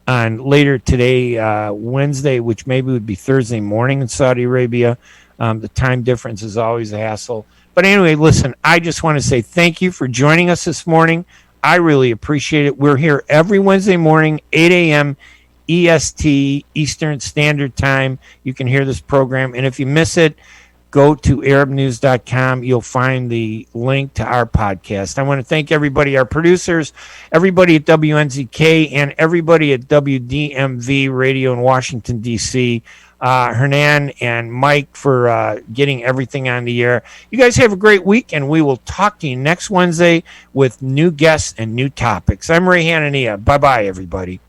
and later today, Wednesday, which maybe would be Thursday morning in Saudi Arabia. The time difference is always a hassle. But anyway, listen, I just want to say thank you for joining us this morning. I really appreciate it. We're here every Wednesday morning, 8 a.m. EST, Eastern Standard Time. You can hear this program. And if you miss it, go to ArabNews.com. You'll find the link to our podcast. I want to thank everybody, our producers, everybody at WNZK, and everybody at WDMV Radio in Washington, D.C., Hernan and Mike for getting everything on the air. You guys have a great week, and we will talk to you next Wednesday with new guests and new topics. I'm Ray Hanania. Bye-bye, everybody.